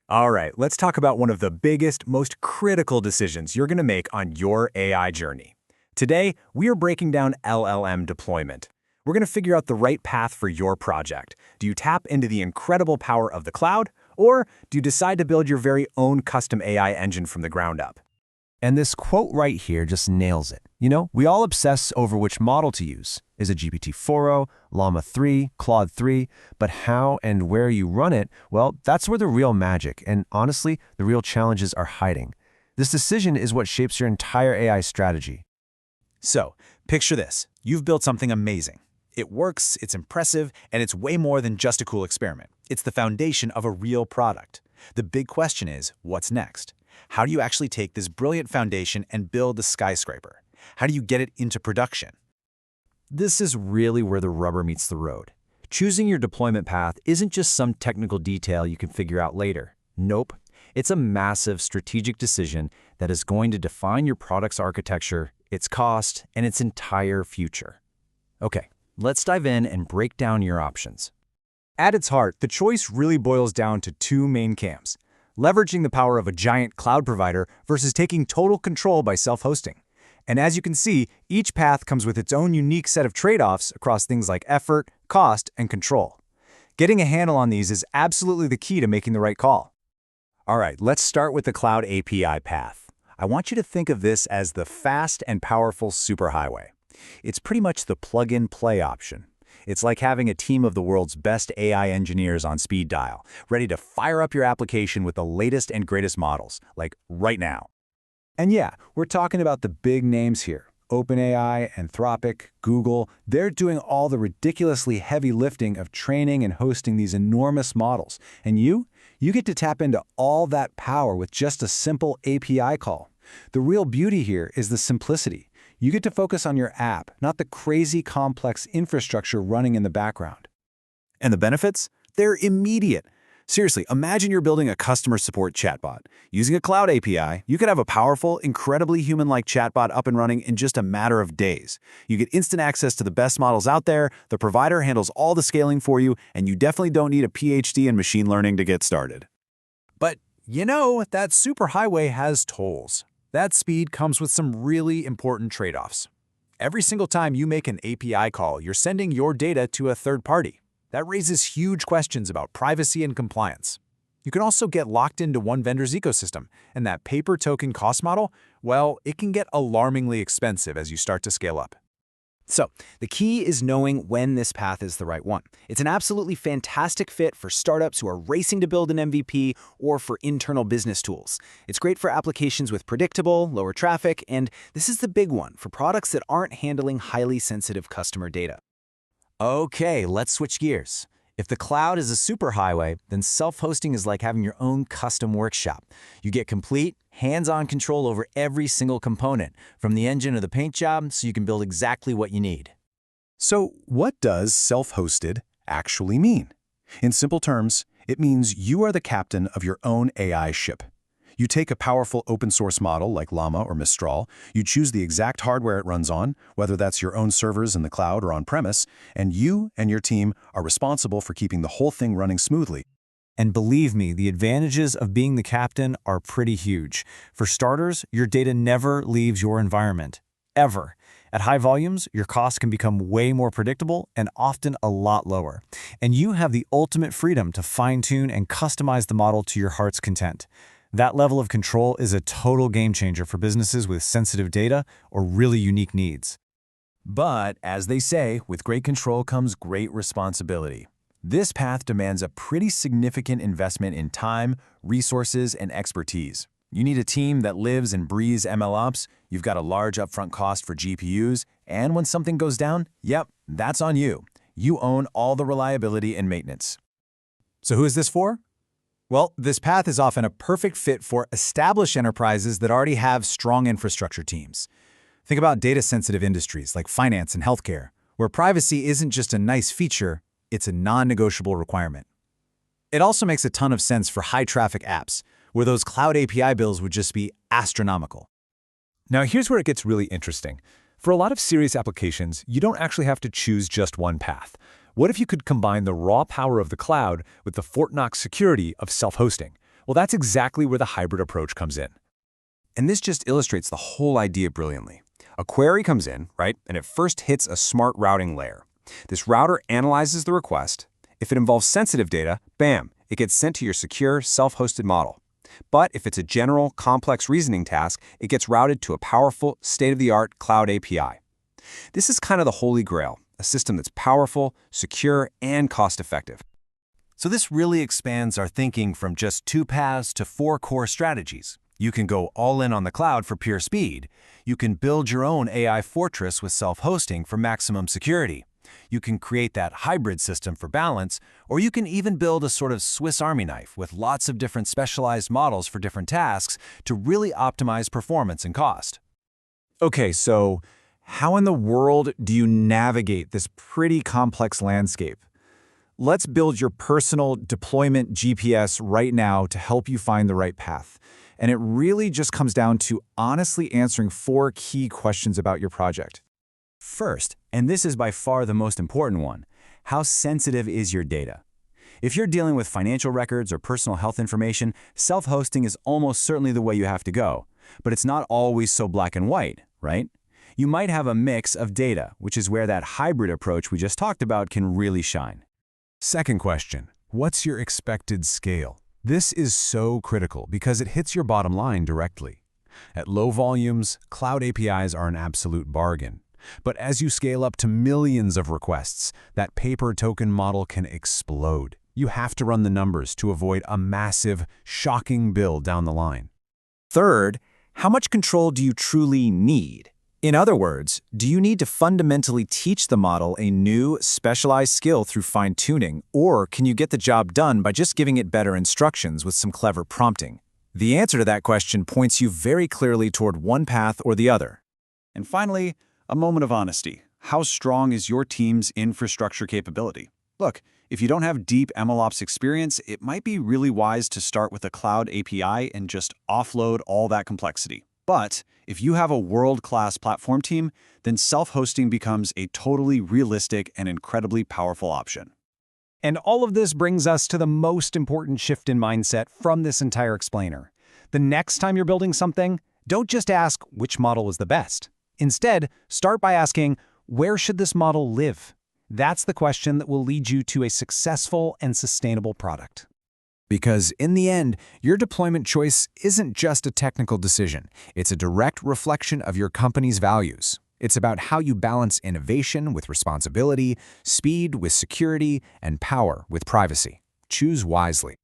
All right, let's talk about one of the biggest, most critical decisions you're going to make on your AI journey. Today, we are breaking down LLM deployment. We're going to figure out the right path for your project. Do you tap into the incredible power of the cloud, or do you decide to build your very own custom AI engine from the ground up? And this quote right here just nails it. We all obsess over which model to use. Is it GPT-4o, Llama 3, Claude 3? But how and where you run it, well, that's where the real magic and honestly, the real challenges are hiding. This decision is what shapes your entire AI strategy. So, picture this. You've built something amazing. It works, it's impressive, and it's way more than just a cool experiment. It's the foundation of a real product. The big question is, what's next? How do you actually take this brilliant foundation and build the skyscraper? How do you get it into production? This is really where the rubber meets the road. Choosing your deployment path isn't just some technical detail you can figure out later. Nope. It's a massive strategic decision that is going to define your product's architecture, its cost, and its entire future. Okay, let's dive in and break down your options. At its heart, the choice really boils down to two main camps: leveraging the power of a giant cloud provider versus taking total control by self-hosting. And as you can see, each path comes with its own unique set of trade-offs across things like effort, cost, and control. Getting a handle on these is absolutely the key to making the right call. All right, let's start with the Cloud API path. I want you to think of this as the fast and powerful superhighway. It's pretty much the plug-and-play option. It's like having a team of the world's best AI engineers on speed dial, ready to fire up your application with the latest and greatest models, like right now. And yeah, we're talking about the big names here. OpenAI, Anthropic, Google, they're doing all the ridiculously heavy lifting of training and hosting these enormous models. And you get to tap into all that power with just a simple API call. The real beauty here is the simplicity. You get to focus on your app, not the crazy complex infrastructure running in the background. And the benefits? They're immediate. Seriously, imagine you're building a customer support chatbot. Using a cloud API, you could have a powerful, incredibly human-like chatbot up and running in just a matter of days. You get instant access to the best models out there, the provider handles all the scaling for you, and you definitely don't need a PhD in machine learning to get started. But, that superhighway has tolls. That speed comes with some really important trade-offs. Every single time you make an API call, you're sending your data to a third party. That raises huge questions about privacy and compliance. You can also get locked into one vendor's ecosystem, and that pay-per-token cost model, well, it can get alarmingly expensive as you start to scale up. So, the key is knowing when this path is the right one. It's an absolutely fantastic fit for startups who are racing to build an MVP or for internal business tools. It's great for applications with predictable, lower traffic, and this is the big one for products that aren't handling highly sensitive customer data. Okay, let's switch gears. If the cloud is a superhighway, then self-hosting is like having your own custom workshop. You get complete, hands-on control over every single component, from the engine or the paint job, so you can build exactly what you need. So what does self-hosted actually mean? In simple terms, it means you are the captain of your own AI ship. You take a powerful open-source model like Llama or Mistral, you choose the exact hardware it runs on, whether that's your own servers in the cloud or on-premise, and you and your team are responsible for keeping the whole thing running smoothly. And believe me, the advantages of being the captain are pretty huge. For starters, your data never leaves your environment, ever. At high volumes, your costs can become way more predictable and often a lot lower. And you have the ultimate freedom to fine-tune and customize the model to your heart's content. That level of control is a total game changer for businesses with sensitive data or really unique needs. But, as they say, with great control comes great responsibility. This path demands a pretty significant investment in time, resources, and expertise. You need a team that lives and breathes MLOps, you've got a large upfront cost for GPUs, and when something goes down, yep, that's on you. You own all the reliability and maintenance. So who is this for? Well, this path is often a perfect fit for established enterprises that already have strong infrastructure teams. Think about data-sensitive industries like finance and healthcare, where privacy isn't just a nice feature, it's a non-negotiable requirement. It also makes a ton of sense for high-traffic apps, where those cloud API bills would just be astronomical. Now here's where it gets really interesting. For a lot of serious applications, you don't actually have to choose just one path. What if you could combine the raw power of the cloud with the Fort Knox security of self-hosting? Well, that's exactly where the hybrid approach comes in. And this just illustrates the whole idea brilliantly. A query comes in, right, and it first hits a smart routing layer. This router analyzes the request. If it involves sensitive data, bam, it gets sent to your secure, self-hosted model. But if it's a general, complex reasoning task, it gets routed to a powerful, state-of-the-art cloud API. This is kind of the holy grail, a system that's powerful, secure, and cost-effective. So this really expands our thinking from just 2 paths to 4 core strategies. You can go all in on the cloud for pure speed. You can build your own AI fortress with self-hosting for maximum security. You can create that hybrid system for balance, or you can even build a sort of Swiss Army knife with lots of different specialized models for different tasks to really optimize performance and cost. Okay, so how in the world do you navigate this pretty complex landscape? Let's build your personal deployment GPS right now to help you find the right path. And it really just comes down to honestly answering 4 key questions about your project. First, and this is by far the most important one, how sensitive is your data? If you're dealing with financial records or personal health information, self-hosting is almost certainly the way you have to go. But it's not always so black and white, right? You might have a mix of data, which is where that hybrid approach we just talked about can really shine. Second question, what's your expected scale? This is so critical because it hits your bottom line directly. At low volumes, cloud APIs are an absolute bargain. But as you scale up to millions of requests, that pay-per-token model can explode. You have to run the numbers to avoid a massive, shocking bill down the line. Third, how much control do you truly need? In other words, do you need to fundamentally teach the model a new, specialized skill through fine-tuning, or can you get the job done by just giving it better instructions with some clever prompting? The answer to that question points you very clearly toward one path or the other. And finally, a moment of honesty. How strong is your team's infrastructure capability? Look, if you don't have deep MLOps experience, it might be really wise to start with a cloud API and just offload all that complexity. But if you have a world-class platform team, then self-hosting becomes a totally realistic and incredibly powerful option. And all of this brings us to the most important shift in mindset from this entire explainer. The next time you're building something, don't just ask which model was the best. Instead, start by asking, where should this model live? That's the question that will lead you to a successful and sustainable product. Because in the end, your deployment choice isn't just a technical decision. It's a direct reflection of your company's values. It's about how you balance innovation with responsibility, speed with security, and power with privacy. Choose wisely.